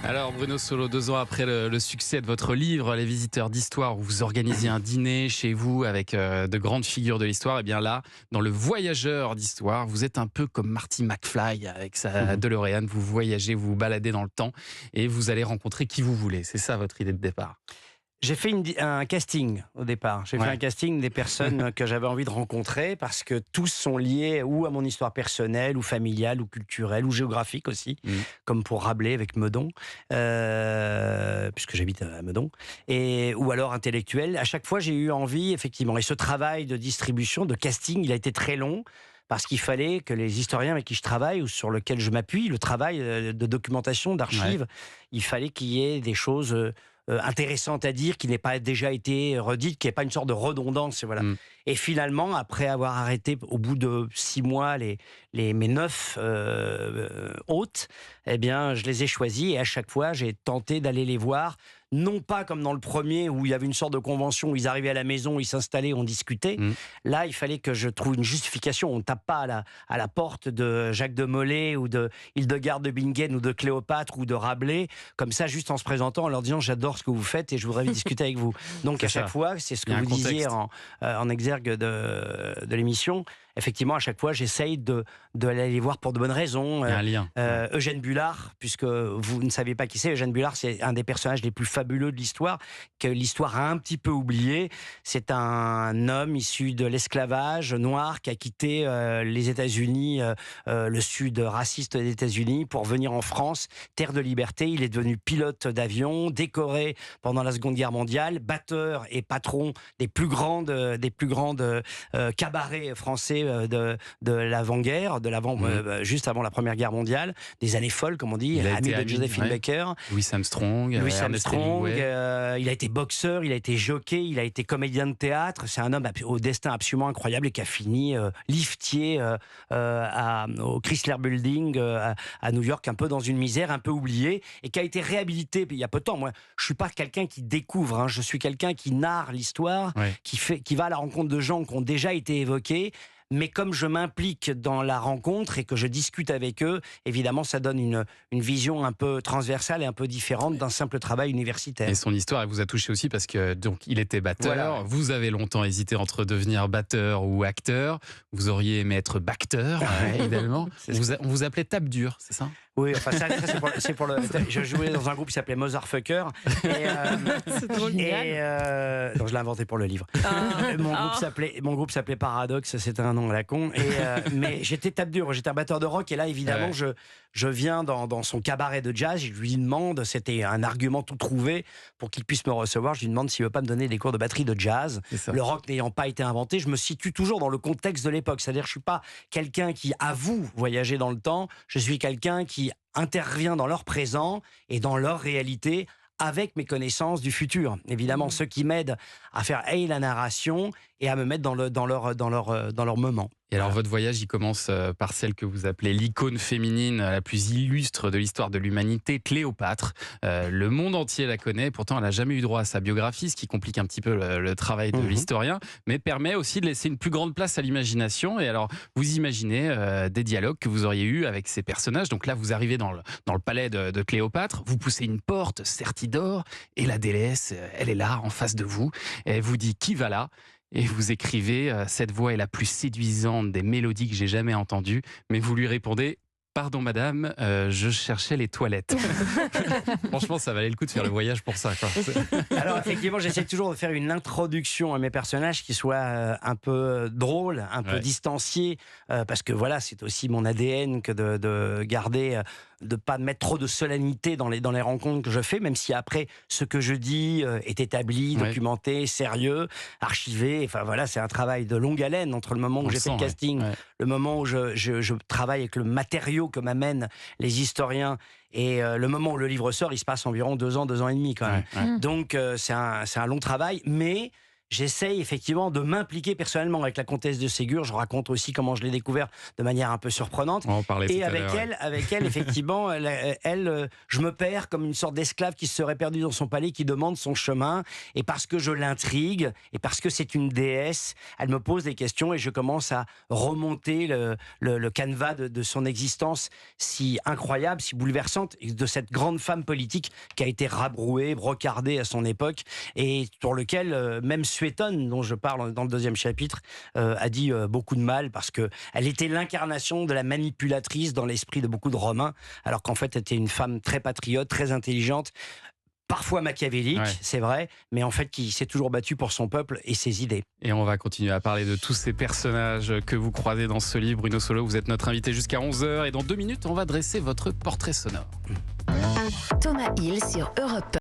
Alors Bruno Solo, 2 ans après le succès de votre livre Les Visiteurs d'Histoire, où vous organisez un dîner chez vous avec de grandes figures de l'histoire, et bien là, dans Le Voyageur d'Histoire, vous êtes un peu comme Marty McFly avec sa DeLorean, vous voyagez, vous vous baladez dans le temps et vous allez rencontrer qui vous voulez. C'est ça votre idée de départ? J'ai fait un casting au départ. J'ai fait un casting des personnes que j'avais envie de rencontrer parce que tous sont liés ou à mon histoire personnelle, ou familiale, ou culturelle, ou géographique aussi, comme pour Rabelais avec Meudon, puisque j'habite à Meudon, ou alors intellectuelle. À chaque fois, j'ai eu envie, effectivement. Et ce travail de distribution, de casting, il a été très long. Parce qu'il fallait que les historiens avec qui je travaille ou sur lesquels je m'appuie, le travail de documentation, d'archives, il fallait qu'il y ait des choses intéressantes à dire, qui n'aient pas déjà été redites, qu'il n'y ait pas une sorte de redondance. Voilà. Et finalement, après avoir arrêté au bout de 6 mois mes 9 hôtes, eh bien, je les ai choisis et à chaque fois, j'ai tenté d'aller les voir. Non pas comme dans le premier où il y avait une sorte de convention où ils arrivaient à la maison, ils s'installaient, on discutait. Là, il fallait que je trouve une justification. On ne tape pas à la porte de Jacques de Molay ou de Hildegarde de Bingen ou de Cléopâtre ou de Rabelais, comme ça, juste en se présentant, en leur disant j'adore ce que vous faites et je voudrais discuter avec vous. Donc à chaque fois, c'est ce que vous disiez en exergue de l'émission. Effectivement, à chaque fois, j'essaye d'aller les voir pour de bonnes raisons. Il y a un lien. Eugène Bullard, puisque vous ne savez pas qui c'est, Eugène Bullard, c'est un des personnages les plus fabuleux de l'histoire, que l'histoire a un petit peu oublié. C'est un homme issu de l'esclavage noir qui a quitté les États-Unis, le sud raciste des États-Unis, pour venir en France, terre de liberté. Il est devenu pilote d'avion, décoré pendant la Seconde Guerre mondiale, batteur et patron des plus grandes cabarets français de l'avant-guerre, juste avant la Première Guerre mondiale, des années folles, comme on dit, ami de Josephine Baker. Louis Armstrong, il a été boxeur, il a été jockey, il a été comédien de théâtre. C'est un homme au destin absolument incroyable et qui a fini liftier au Chrysler Building à New York, un peu dans une misère, un peu oublié, et qui a été réhabilité il y a peu de temps. Moi, je suis pas quelqu'un qui découvre, je suis quelqu'un qui narre l'histoire, qui va à la rencontre de gens qui ont déjà été évoqués. Mais comme je m'implique dans la rencontre et que je discute avec eux, évidemment, ça donne une vision un peu transversale et un peu différente d'un simple travail universitaire. Et son histoire, elle vous a touché aussi parce que donc il était batteur. Voilà. Vous avez longtemps hésité entre devenir batteur ou acteur. Vous auriez aimé être bacteur, évidemment. On vous appelait tape dur, c'est ça? Oui, enfin ça c'est pour le. Je jouais dans un groupe qui s'appelait Motherfucker. C'est trop génial. Non, je l'ai inventé pour le livre. Mon groupe s'appelait Paradoxe, c'était un nom à la con. Mais j'étais tape dur, j'étais un batteur de rock et là évidemment je viens dans son cabaret de jazz, je lui demande, c'était un argument tout trouvé pour qu'il puisse me recevoir, je lui demande s'il veut pas me donner des cours de batterie de jazz. Le rock n'ayant pas été inventé, je me situe toujours dans le contexte de l'époque, c'est-à-dire je suis pas quelqu'un qui avoue voyager dans le temps, je suis quelqu'un qui intervient dans leur présent et dans leur réalité avec mes connaissances du futur. Évidemment, ceux qui m'aident à faire la narration et à me mettre dans leur moment. Et alors, votre voyage, il commence par celle que vous appelez l'icône féminine la plus illustre de l'histoire de l'humanité, Cléopâtre. Le monde entier la connaît, pourtant elle n'a jamais eu droit à sa biographie, ce qui complique un petit peu le travail de l'historien, mais permet aussi de laisser une plus grande place à l'imagination. Et alors, vous imaginez des dialogues que vous auriez eus avec ces personnages. Donc là, vous arrivez dans le palais de Cléopâtre, vous poussez une porte sertie d'or, et la déesse, elle est là, en face de vous, et elle vous dit « Qui va là ?» Et vous écrivez « Cette voix est la plus séduisante des mélodies que j'ai jamais entendues », mais vous lui répondez « Pardon madame, je cherchais les toilettes. » Franchement, ça valait le coup de faire le voyage pour ça, quoi. Alors effectivement, j'essaie toujours de faire une introduction à mes personnages qui soit un peu drôle, un peu distancié, parce que voilà, c'est aussi mon ADN que de garder, de pas mettre trop de solennité dans les rencontres que je fais, même si après ce que je dis est établi, documenté, sérieux, archivé. Enfin voilà, c'est un travail de longue haleine entre le moment où j'ai fait le casting, le moment où je travaille avec le matériau que m'amènent les historiens et le moment où le livre sort, il se passe environ 2 ans et demi quand même. Donc c'est un long travail, mais j'essaye effectivement de m'impliquer personnellement avec la comtesse de Ségur. Je raconte aussi comment je l'ai découvert de manière un peu surprenante. On va en parler Et tout à l'heure, avec elle, effectivement, je me perds comme une sorte d'esclave qui se serait perdue dans son palais, qui demande son chemin. Et parce que je l'intrigue, et parce que c'est une déesse, elle me pose des questions et je commence à remonter le canevas de son existence si incroyable, si bouleversante, de cette grande femme politique qui a été rabrouée, brocardée à son époque, et sur lequel même Suétone, dont je parle dans le 2e chapitre, a dit beaucoup de mal, parce qu'elle était l'incarnation de la manipulatrice dans l'esprit de beaucoup de Romains, alors qu'en fait, elle était une femme très patriote, très intelligente, parfois machiavélique, c'est vrai, mais en fait qui s'est toujours battue pour son peuple et ses idées. Et on va continuer à parler de tous ces personnages que vous croisez dans ce livre. Bruno Solo, vous êtes notre invité jusqu'à 11h, et dans 2 minutes, on va dresser votre portrait sonore. Thomas Hill sur Europe 1.